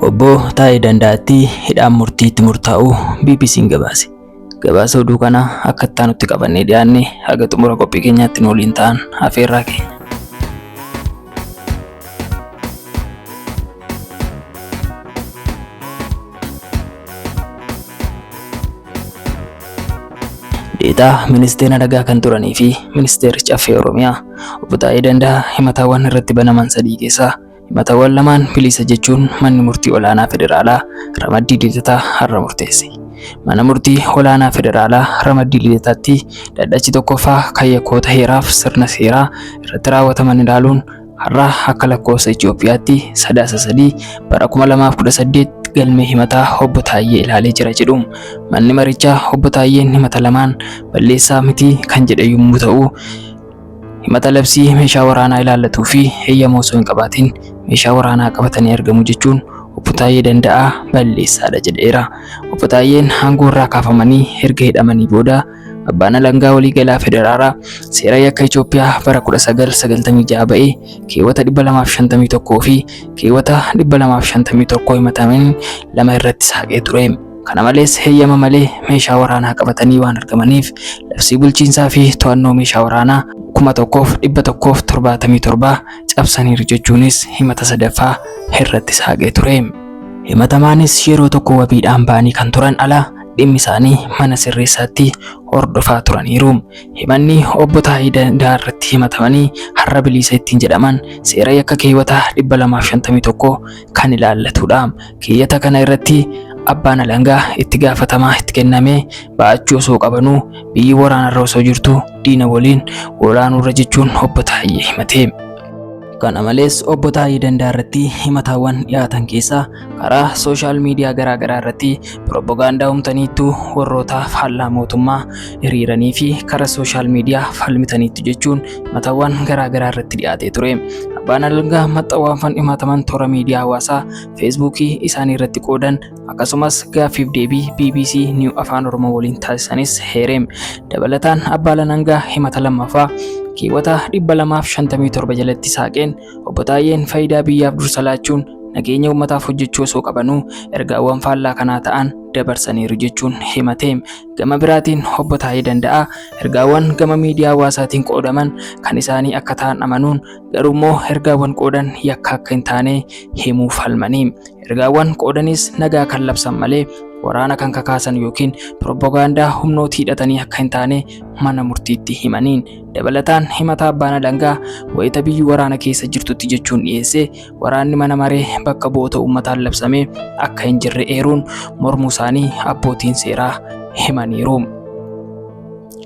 Obbo Taayee Danda'aatti hidhaan murtiitti murtaa'u BBC'n gabaase. Gabaasa oduu kana akka itti aanutti qabannee dhiyaanne haga xumura qophii keenyaatti nu waliin ta'an afeerraa keenya. Deetaa ministeera nagaa kan turanii fi ministeericha Affee Oromiyaa Obbo Taayee Danda'aa himataawwan irratti banaman sadii keessaa himataawwan lamaan bilisa jechuun manni murtii olaanaa federaalaa ramaddii lidataa har'a murteesse. Mana murtii olaanaa federaalaa ramaddii lidataatti dhaddachi tokkoffaa yakkoota heeraaf sirna seeraa irratti raawwataman ilaaluun har'a akka lakkoofsa Itoophiyaatti 3/3/2018 galmee himataa Obbo Taayee ilaalee jira jedhu. Manni marichaa Obbo Taayeen himata lamaan balleessaa miti kan jedhe yommuu ta'u, himata labsii meeshaa waraanaa ilaallatuu fi heeyyama osoo hin qabaatiin meeshaa waraanaa qabatanii argamu jechuun Obbo Taayee Danda'aa balleessaadha jedheera. Obbo Taayeen aangoo irraa kaafamanii erga hidhamanii booda abbaan alangaa waliigalaa federaalaa seera yakka Itoophiyaa bara 1996 ba'ee keewwata 251 fi keewwata 251 himataman lama irratti saaqee ture. Kana malees heeyyama malee meeshaa waraanaa qabatanii waan argamaniif labsii bulchiinsaa fi to'annoo meeshaa waraanaa 1177 cabsaniiru jechuunis himata sadaffaa irratti saaqee ture. Himatamaanis yeroo tokko wabiidhaan ba'anii kan turan ala dhimmi isaanii mana sirreessaatti hordofaa turaniiru. Himanni Obbo Taayee Danda'aa irratti himatamanii har'a bilisa ittiin jedhaman seera yakka keewwata 251 kan ilaallatudha. Keeyyata kana irratti abbaan alangaa itti gaafatamaa itti kennamee ba'achuu osoo qabanuu biyyi waraanarra osoo jirtu diina waliin walaanuurra jechuun Obbo Taayee himate. Kana malees Obbo Taayee Danda'aa irratti himataawwan dhiyaatan keessaa karaa sooshaal miidiyaa garaagaraa irratti piroopagaandaa uumtaniitu warroota faallaa mootummaa hiriiranii fi karaa sooshaal miidiyaa falmitaniitu jechuun himataawwan garaagaraa irratti dhiyaatee ture. Abbaan alangaa maxxanfawwan himataman toora miidiyaa hawaasaa feesbuukii isaanii irratti qoodan akkasumas gaaffiif deebii BBC New Afaan Oromoo waliin taasisanis heereem. Dabalataan abbaan alangaa himata lammaffaa keewwata 257 jalatti saaqeen Obbo Taayeen faayidaa biyyaaf dursa laachuun nageenya uummataaf hojjechuu osoo qabanuu ergaawwan faallaa kanaa ta'an dabarsaniiru jechuun himate. Gama biraatiin Obbo Taayee Danda'aa ergaawwan gama miidiyaa hawaasaatiin qoodaman kan isaanii akka ta'an amanuun garuummoo ergaawwan qoodan yakka akka hin taane himuu falmanii. Ergaawwan qoodanis nagaa kan labsan malee waraana kan kakaasan yookiin piroopagaandaa humnoota hidhatanii akka hin taane mana murtiitti himaniin. Dabalataan himata abbaan alangaa wayita biyyi waraana keessa jirtutti jechuun dhiyeesse waraanni mana maree bakka bu'oota uummataan labsame akka hin jirre eeruun mormuu isaanii abbootiin seeraa himaniiru.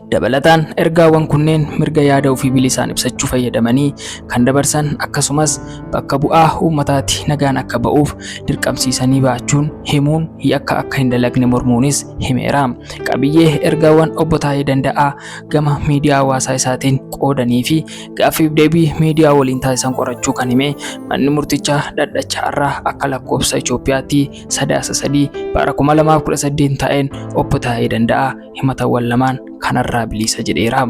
Dabalataan ergaawwan kunneen mirga yaada ofii bilisaan ibsachuu fayyadamanii kan dabarsan akkasumas bakka bu'aa uummataatti nagaan akka ba'uuf dirqamsiisanii ba'achuun himuun yakka akka hin dalagne mormuunis himeera. Qabiyyee ergaawwan Obbo Taayee Danda'aa gama miidiyaa hawaasaa isaatiin qoodanii fi gaaffiif deebii miidiyaa waliin taasisan qorachuu kan hime manni murtichaa dhaddacha irraa akka lakkoofsa Itoophiyaatti 3/3/2018 ta'een Obbo Taayee Danda'aa himatawwan lamaan kanarraa bilisa jedheera.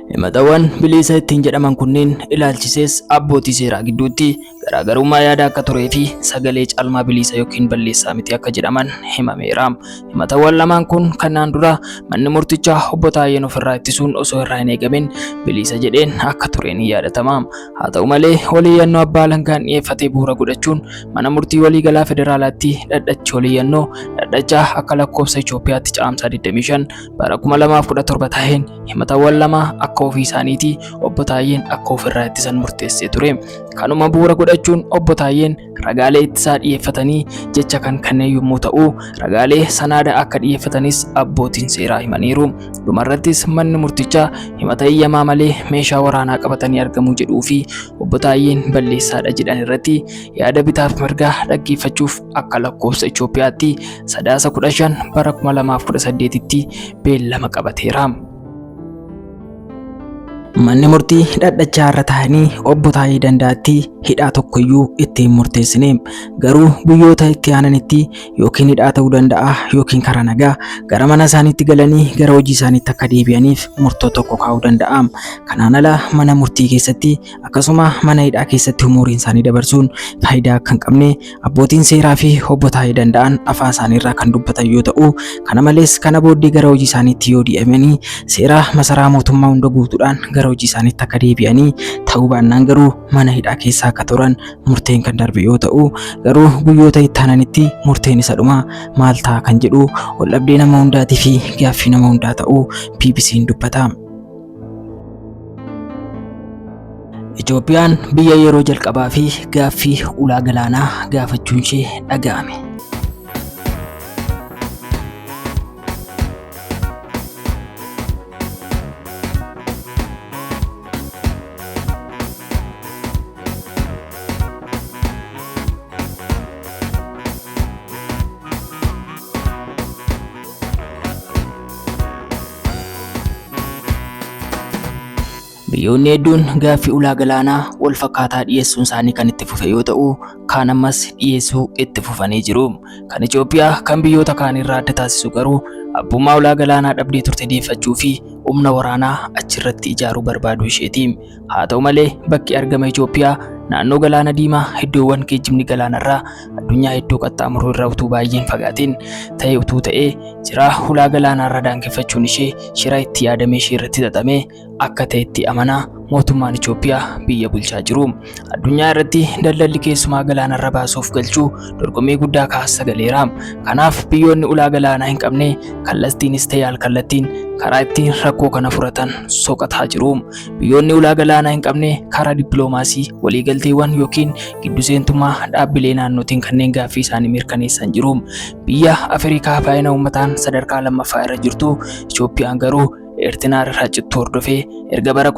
Himatawwan bilisa ittiin jedhaman kunneen ilaalchisees abbootii seeraa gidduutti garaagarummaa yaada akka turee fi sagalee caalmaa bilisa yookiin balleessaa miti akka jedhaman himameera. Himatawwan lamaan kun kanaan dura manni murtichaa Obbo Taayeen ofirraa ittisuun osoo irraa hin eegamin bilisa jedheen akka tureen yaadatama. Haa ta'u malee waliiyyannoo abbaa alangaan dhiyeeffatee bu'uura godhachuun mana murtii waliigalaa federaalaatti dhaddachi waliiyyannoo dhaddacha akka lakkoofsa Itoophiyaatti caamsaa 25/2017 ta'een himatawwan lama akka ofii isaaniitii Obbo Taayeen akka ofirraa ittisan murteessee ture. Kanuma bu'uura godhachuun Obbo Taayeen ragaalee ittisaa dhiyeeffatanii jecha kan kanneen yommuu ta'u ragaalee sanaada akka dhiyeeffatanis abbootiin seeraa himaniiru. Dhumarrattis manni murtichaa himata eeyyamaa malee meeshaa waraanaa qabatanii argamuu jedhuu fi Obbo Taayeen balleessaadha jedhan irratti yaada bitaaf mirgaa dhaggeeffachuuf akka lakkoofsa Itoophiyaatti 15/2018tti beellama qabateera. Manni murtii dhadhachaa irra taa'anii obbo Taayee Danda'aatti hidhaa tokkoyyuu itti hin murteessine. Garuu guyyoota itti aananitti yookiin hidhaa ta'uu danda'a yookiin karaa nagaa gara mana isaaniitti galanii gara hojii isaaniitti akka deebi'aniif murtoo tokko kaa'uu danda'a. Kanaan ala mana murtii keessatti akkasuma mana hidhaa keessatti umuriin isaanii dabarsuun faayidaa akka hin qabne abbootiin seeraa fi obbo Taayee Danda'an afaan isaaniirraa kan dubbatan yoo ta'u, kana malees kana booddee gara hojii isaaniitti yoo deebi'anii seera masaraa mootummaa hunda guutuudhaan gara hojii isaaniitti akka deebi'anii ta'uu baannaan garuu mana hidhaa keessaa akka turan murteen kan darbe yoo ta'u, garuu guyyoota itti aananitti murteen isa dhuma maal ta'a kan jedhu waldhabdee nama hundaatii fi gaaffii nama hundaa ta'uu BBC'n dubbata. Itoophiyaan biyya yeroo jalqabaa fi gaaffii ulaa galaanaa gaafachuun ishee dhaga'ame. Biyyoonni hedduun gaaffii ulaa galaanaa wal fakkaataa dhiyeessuun isaanii kan itti fufe yoo ta'u, kaan ammas dhiyeessuu itti fufanii jiru. Kan Itoophiyaa kan biyyoota kaan irraa adda taasisu garuu abbummaa ulaa galaanaa dhabdee turte deeffachuu fi humna waraanaa achirratti ijaaruu barbaaduu isheeti. Haa ta'u malee bakki argama Itoophiyaa naannoo galaana diimaa iddoowwan geejjibni galaanarraa addunyaa hedduu qaxxaamuruu irraa utuu baay'een fagaatiin ta'e utuu ta'ee jira ulaa galaanarra daangeffachuun ishee shira itti yaadamee ishee irratti xaxamee akka ta'etti amanaa mootummaan Itoophiyaa biyya bulchaa jiru. Addunyaa irratti daldalli keessumaa galaanarra baasuuf galchuu dorgommii guddaa kaasa galeera. Kanaaf biyyoonni ulaa galaanaa hin qabne kallattiinis ta'e al-kallattiin karaa ittiin rakkoo kana furatan soqataa jiru. Biyyoonni ulaa galaanaa hin qabne karaa dippiloomaasii waliigalteewwan yookiin giddu seentummaa dhaabbilee naannootiin kanneen gaaffii isaanii mirkaneessan jiru. Biyya Afrikaa baay'ina uummataan sadarkaa lammaffaa irra jirtu Itoophiyaan garuu Eertiraa irraa cittuu hordofee erga bara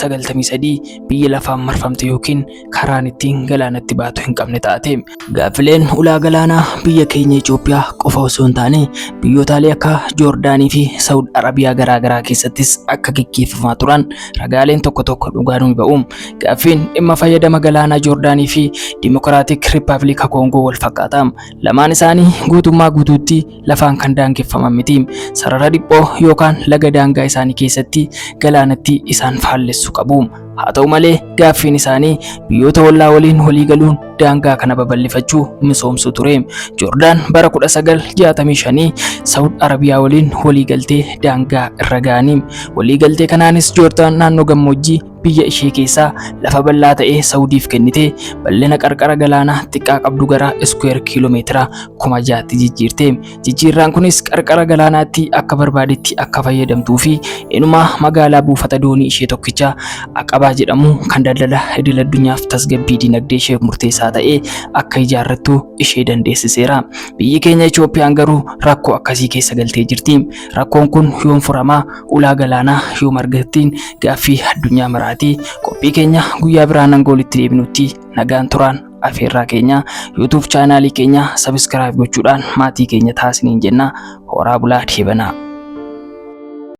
1993 biyya lafaan marfamte yookiin karaan ittiin galaanatti baatu hin qabne taate. Gaaffileen ulaa galaanaa biyya keenya Itoophiyaa qofa osoo hin taane biyyootalee akka Joordaanii fi Saawud Arabiyaa garaagaraa keessattis akka gaggeeffamaa turan ragaaleen tokko tokko dhugaan ni ba'u. Gaaffiin dhimma fayyadama galaanaa Joordaanii fi Dimokiraatik Rippaabilika Koongoo wal fakkaata. Lamaan isaanii guutummaa guutuutti lafaan kan daangeffaman miti. Sarara dhiphoo yookaan laga daangaa isaanii keessatti galaanatti isaan faallessu qabu. Haa ta'u malee gaaffiin isaanii biyyoota ollaa waliin walii galuun daangaa kana babal'ifachuu misoomsu ture. Joordaan bara 1965 Saawud Arabiyaa waliin walii galtee daangaa irra ga'anii. Walii galtee kanaanis Joordaan naannoo gammoojjii biyya ishee keessaa lafa bal'aa ta'e Saawudiif kennite bal'ina qarqara galaanaa xiqqaa qabdu gara iskuweer kiiloomeetira 6,000tti jijjiirte. Jijjiirraan kunis qarqara galaanaatti akka barbaadetti akka fayyadamtuu fi inuma magaalaa buufata doonii ishee tokkicha Aqabaa jedhamu kan daldala idil addunyaaf tasgabbii dinagdee ishee murteessaa ta'e akka ijaarrattu ishee dandeessiseera. Biyyi keenya Itoophiyaan garuu rakkoo akkasii keessa galtee jirti. Rakkoon kun yoom furamaa ulaa galaanaa yoom argattiin gaaffii addunyaa maraati. Qophii keenya guyyaa biraan angoolitti deebinutti nagaan turaan afeerraa keenya YouTube chaanaalii keenya subscribe gochuudhaan maatii keenya taasisaniin jenna. Horaa bulaa deebanaa.